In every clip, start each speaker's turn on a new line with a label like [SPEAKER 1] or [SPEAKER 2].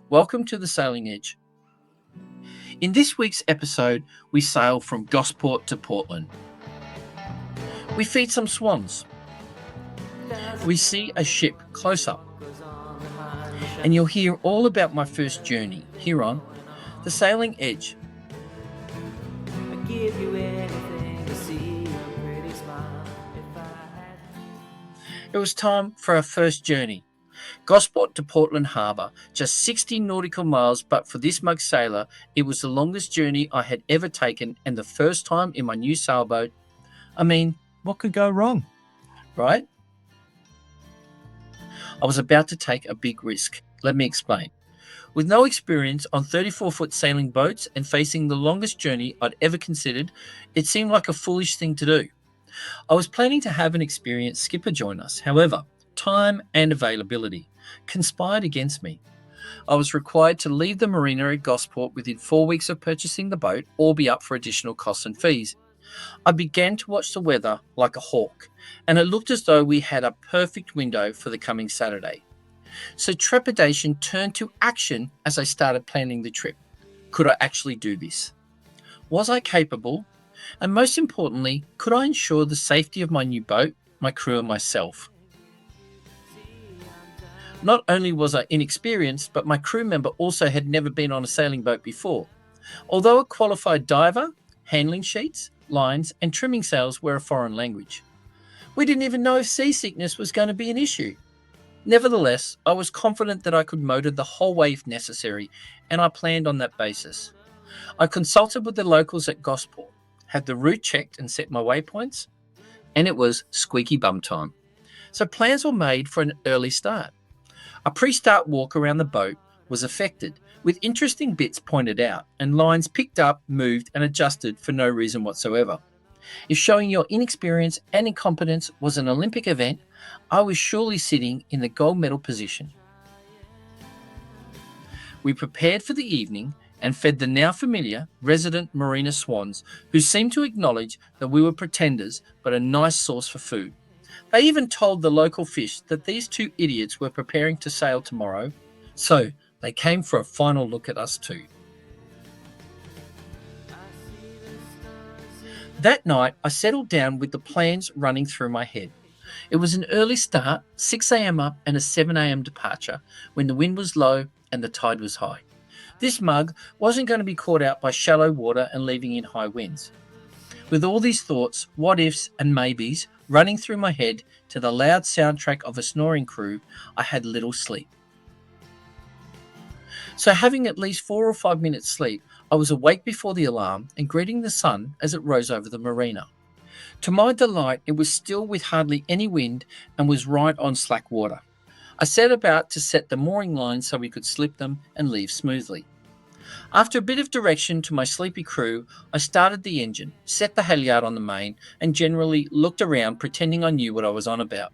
[SPEAKER 1] Welcome to the Sailing Edge. In this week's episode, we sail from Gosport to Portland. We feed some swans. We see a ship close up. And you'll hear all about my first journey here on the Sailing Edge. It was time for our first journey. Gosport to Portland Harbour, just 60 nautical miles, but for this mug sailor, it was the longest journey I had ever taken and the first time in my new sailboat. I mean, what could go wrong, right? I was about to take a big risk. Let me explain. With no experience on 34-foot sailing boats and facing the longest journey I'd ever considered, it seemed like a foolish thing to do. I was planning to have an experienced skipper join us. However, time and availability conspired against me. I was required to leave the marina at Gosport within 4 weeks of purchasing the boat or be up for additional costs and fees. I began to watch the weather like a hawk, and it looked as though we had a perfect window for the coming Saturday. So trepidation turned to action as I started planning the trip. Could I actually do this? Was I capable? And most importantly, could I ensure the safety of my new boat, my crew and myself? Not only was I inexperienced, but my crew member also had never been on a sailing boat before. Although a qualified diver, handling sheets, lines and trimming sails were a foreign language. We didn't even know if seasickness was going to be an issue. Nevertheless, I was confident that I could motor the whole way if necessary, and I planned on that basis. I consulted with the locals at Gosport, had the route checked and set my waypoints, and it was squeaky bum time. So plans were made for an early start. A pre-start walk around the boat was effected, with interesting bits pointed out and lines picked up, moved and adjusted for no reason whatsoever. If showing your inexperience and incompetence was an Olympic event, I was surely sitting in the gold medal position. We prepared for the evening and fed the now familiar resident marina swans, who seemed to acknowledge that we were pretenders but a nice source for food. They even told the local fish that these two idiots were preparing to sail tomorrow, so they came for a final look at us too. That night, I settled down with the plans running through my head. It was an early start, 6 a.m. up and a 7 a.m. departure, when the wind was low and the tide was high. This mug wasn't going to be caught out by shallow water and leaving in high winds. With all these thoughts, what ifs and maybes running through my head to the loud soundtrack of a snoring crew, I had little sleep. So having at least 4 or 5 minutes sleep, I was awake before the alarm and greeting the sun as it rose over the marina. To my delight, it was still with hardly any wind and was right on slack water. I set about to set the mooring lines so we could slip them and leave smoothly. After a bit of direction to my sleepy crew, I started the engine, set the halyard on the main, and generally looked around pretending I knew what I was on about.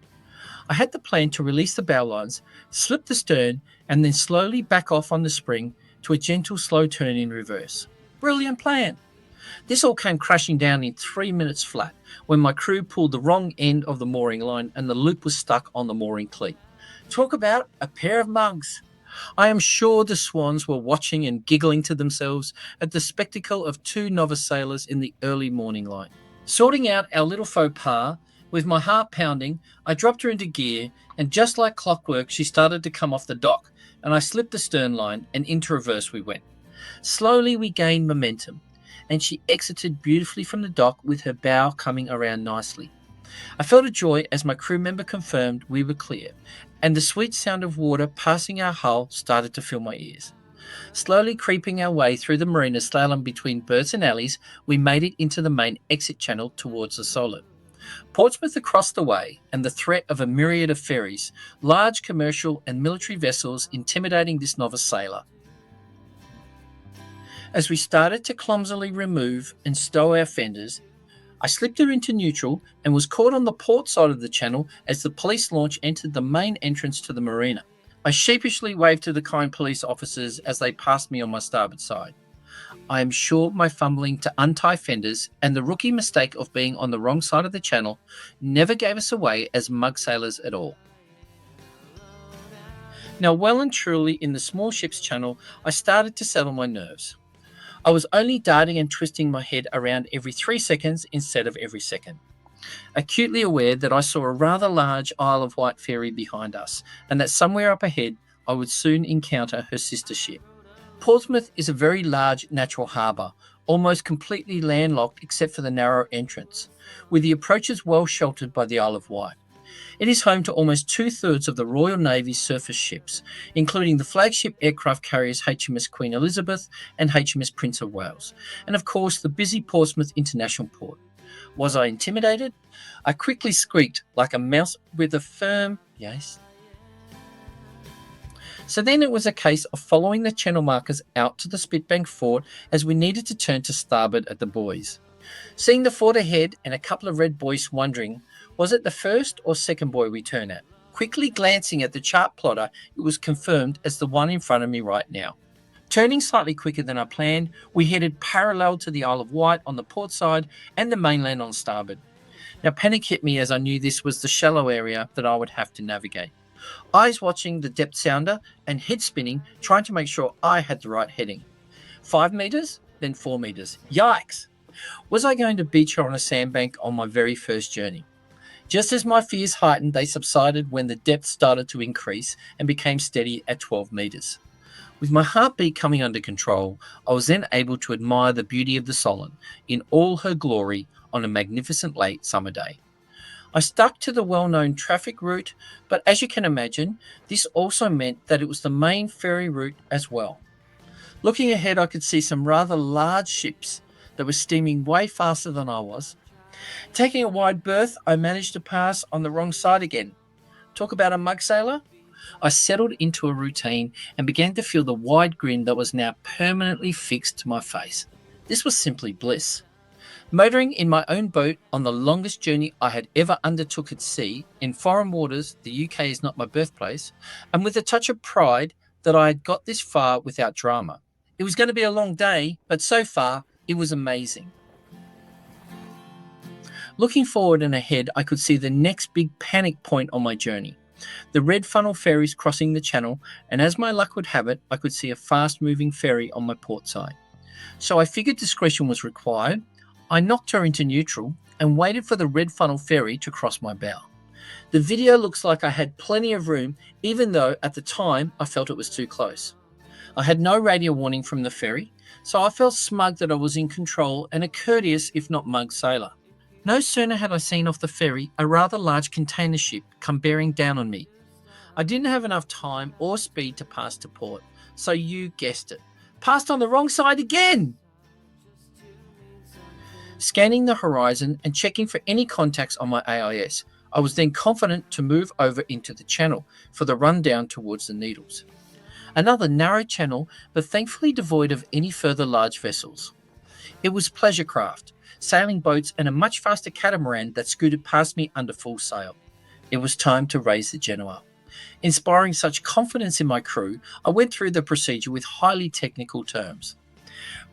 [SPEAKER 1] I had the plan to release the bow lines, slip the stern, and then slowly back off on the spring to a gentle slow turn in reverse. Brilliant plan! This all came crashing down in 3 minutes flat when my crew pulled the wrong end of the mooring line and the loop was stuck on the mooring cleat. Talk about a pair of mugs! I am sure the swans were watching and giggling to themselves at the spectacle of two novice sailors in the early morning light. Sorting out our little faux pas, with my heart pounding, I dropped her into gear, and just like clockwork, she started to come off the dock, and I slipped the stern line, and into reverse we went. Slowly we gained momentum, and she exited beautifully from the dock with her bow coming around nicely. I felt a joy as my crew member confirmed we were clear, and the sweet sound of water passing our hull started to fill my ears. Slowly creeping our way through the marina slalom between berths and alleys, we made it into the main exit channel towards the Solent. Portsmouth across the way, and the threat of a myriad of ferries, large commercial and military vessels intimidating this novice sailor. As we started to clumsily remove and stow our fenders, I slipped her into neutral and was caught on the port side of the channel as the police launch entered the main entrance to the marina. I sheepishly waved to the kind police officers as they passed me on my starboard side. I am sure my fumbling to untie fenders and the rookie mistake of being on the wrong side of the channel never gave us away as mug sailors at all. Now, well and truly in the small ship's channel, I started to settle my nerves. I was only darting and twisting my head around every 3 seconds instead of every second, acutely aware that I saw a rather large Isle of Wight ferry behind us, and that somewhere up ahead I would soon encounter her sister ship. Portsmouth is a very large natural harbour, almost completely landlocked except for the narrow entrance, with the approaches well sheltered by the Isle of Wight. It is home to almost two-thirds of the Royal Navy's surface ships, including the flagship aircraft carriers HMS Queen Elizabeth and HMS Prince of Wales, and of course the busy Portsmouth International Port. Was I intimidated? I quickly squeaked like a mouse with a firm yes. So then it was a case of following the channel markers out to the Spitbank fort as we needed to turn to starboard at the buoys. Seeing the fort ahead and a couple of red buoys wondering, was it the first or second buoy we turn at? Quickly glancing at the chart plotter, it was confirmed as the one in front of me right now. Turning slightly quicker than I planned, we headed parallel to the Isle of Wight on the port side and the mainland on starboard. Now panic hit me as I knew this was the shallow area that I would have to navigate. Eyes watching the depth sounder and head spinning, trying to make sure I had the right heading. 5 metres, then 4 metres. Yikes! Was I going to beach her on a sandbank on my very first journey? Just as my fears heightened, they subsided when the depth started to increase and became steady at 12 metres. With my heartbeat coming under control, I was then able to admire the beauty of the Solent in all her glory on a magnificent late summer day. I stuck to the well-known traffic route, but as you can imagine, this also meant that it was the main ferry route as well. Looking ahead, I could see some rather large ships that were steaming way faster than I was. Taking a wide berth, I managed to pass on the wrong side again. Talk about a mug sailor? I settled into a routine and began to feel the wide grin that was now permanently fixed to my face. This was simply bliss. Motoring in my own boat on the longest journey I had ever undertook at sea, in foreign waters, the UK is not my birthplace, and with a touch of pride that I had got this far without drama. It was going to be a long day, but so far, it was amazing. Looking forward and ahead, I could see the next big panic point on my journey. The red funnel ferries crossing the channel, and as my luck would have it, I could see a fast-moving ferry on my port side. So I figured discretion was required. I knocked her into neutral and waited for the red funnel ferry to cross my bow. The video looks like I had plenty of room, even though at the time I felt it was too close. I had no radio warning from the ferry, so I felt smug that I was in control and a courteous, if not mug, sailor. No sooner had I seen off the ferry a rather large container ship come bearing down on me. I didn't have enough time or speed to pass to port, so you guessed it. Passed on the wrong side again! Scanning the horizon and checking for any contacts on my AIS, I was then confident to move over into the channel for the run down towards the Needles. Another narrow channel, but thankfully devoid of any further large vessels. It was pleasure craft, sailing boats and a much faster catamaran that scooted past me under full sail. It was time to raise the Genoa. Inspiring such confidence in my crew, I went through the procedure with highly technical terms.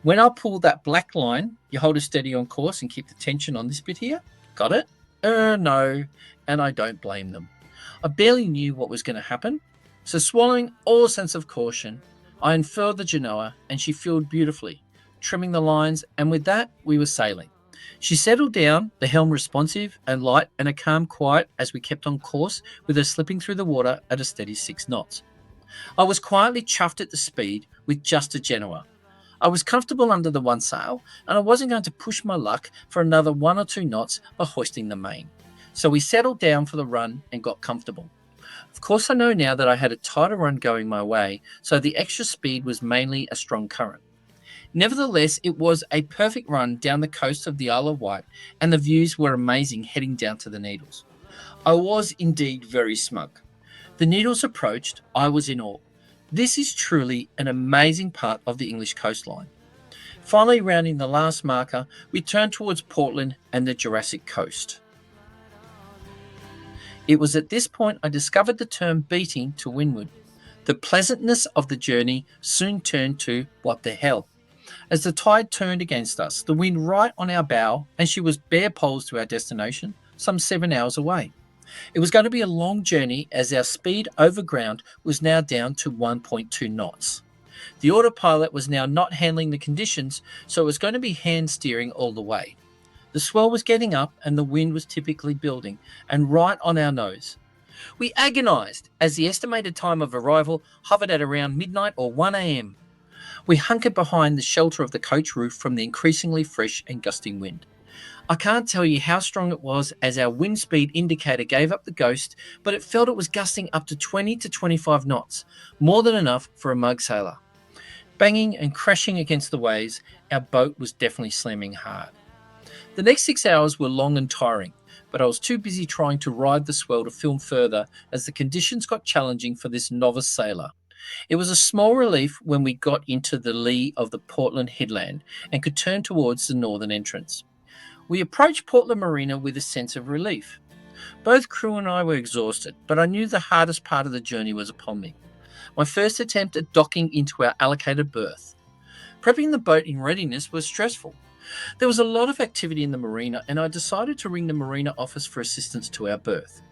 [SPEAKER 1] When I pull that black line, you hold it steady on course and keep the tension on this bit here. Got it? No, and I don't blame them. I barely knew what was going to happen, so swallowing all sense of caution, I unfurled the Genoa and she filled beautifully, trimming the lines, and with that, we were sailing. She settled down, the helm responsive and light, and a calm quiet as we kept on course with her slipping through the water at a steady 6 knots. I was quietly chuffed at the speed with just a Genoa. I was comfortable under the one sail, and I wasn't going to push my luck for another 1 or 2 knots by hoisting the main. So we settled down for the run and got comfortable. Of course, I know now that I had a tighter run going my way, so the extra speed was mainly a strong current. Nevertheless, it was a perfect run down the coast of the Isle of Wight, and the views were amazing heading down to the Needles. I was indeed very smug. The Needles approached, I was in awe. This is truly an amazing part of the English coastline. Finally rounding the last marker, we turned towards Portland and the Jurassic Coast. It was at this point I discovered the term beating to windward. The pleasantness of the journey soon turned to what the hell. As the tide turned against us, the wind right on our bow, and she was bare poles to our destination, some 7 hours away. It was going to be a long journey as our speed over ground was now down to 1.2 knots. The autopilot was now not handling the conditions, so it was going to be hand steering all the way. The swell was getting up and the wind was typically building, and right on our nose. We agonised as the estimated time of arrival hovered at around midnight or 1 a.m. We hunkered behind the shelter of the coach roof from the increasingly fresh and gusting wind. I can't tell you how strong it was as our wind speed indicator gave up the ghost, but it felt it was gusting up to 20 to 25 knots, more than enough for a mug sailor. Banging and crashing against the waves, our boat was definitely slamming hard. The next 6 hours were long and tiring, but I was too busy trying to ride the swell to film further as the conditions got challenging for this novice sailor. It was a small relief when we got into the lee of the Portland headland and could turn towards the northern entrance. We approached Portland Marina with a sense of relief. Both crew and I were exhausted, but I knew the hardest part of the journey was upon me. My first attempt at docking into our allocated berth. Prepping the boat in readiness was stressful. There was a lot of activity in the marina, and I decided to ring the marina office for assistance to our berth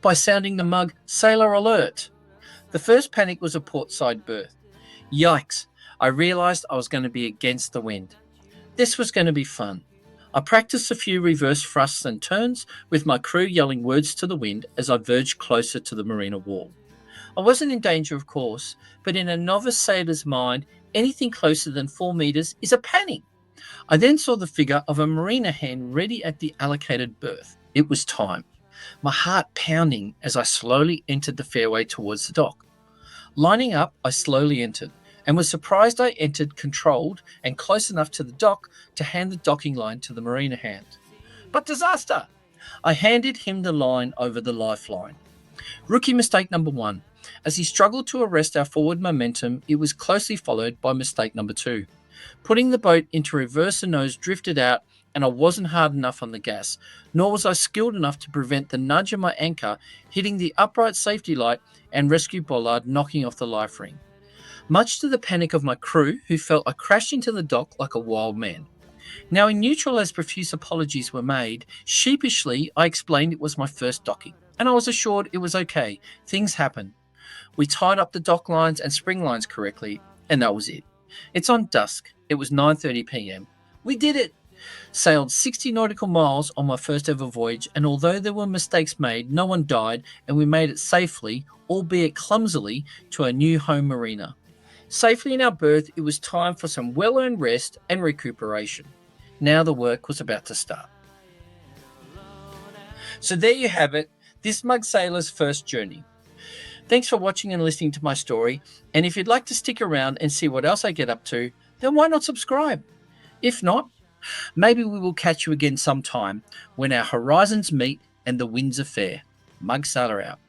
[SPEAKER 1] by sounding the mug "Sailor Alert." The first panic was a portside berth. Yikes, I realised I was going to be against the wind. This was going to be fun. I practiced a few reverse thrusts and turns with my crew yelling words to the wind as I verged closer to the marina wall. I wasn't in danger, of course, but in a novice sailor's mind, anything closer than 4 metres is a panic. I then saw the figure of a marina hand ready at the allocated berth. It was time. My heart pounding as I slowly entered the fairway towards the dock. Lining up, I slowly entered, and was surprised I entered controlled and close enough to the dock to hand the docking line to the marina hand. But disaster! I handed him the line over the lifeline. Rookie mistake number 1. As he struggled to arrest our forward momentum, it was closely followed by mistake number 2. Putting the boat into reverse, the nose drifted out, and I wasn't hard enough on the gas, nor was I skilled enough to prevent the nudge of my anchor hitting the upright safety light and rescue bollard knocking off the life ring. Much to the panic of my crew, who felt I crashed into the dock like a wild man. Now, in neutral as profuse apologies were made, sheepishly I explained it was my first docking, and I was assured it was okay. Things happen. We tied up the dock lines and spring lines correctly, and that was it. It's on dusk. It was 9:30 p.m. We did it! Sailed 60 nautical miles on my first ever voyage, and although there were mistakes made, no one died, and we made it safely, albeit clumsily, to our new home marina. Safely in our berth, it was time for some well-earned rest and recuperation. Now the work was about to start. So there you have it, this mug sailor's first journey. Thanks for watching and listening to my story, and if you'd like to stick around and see what else I get up to, then why not subscribe? If not, maybe we will catch you again sometime when our horizons meet and the winds are fair. Mug sailor out.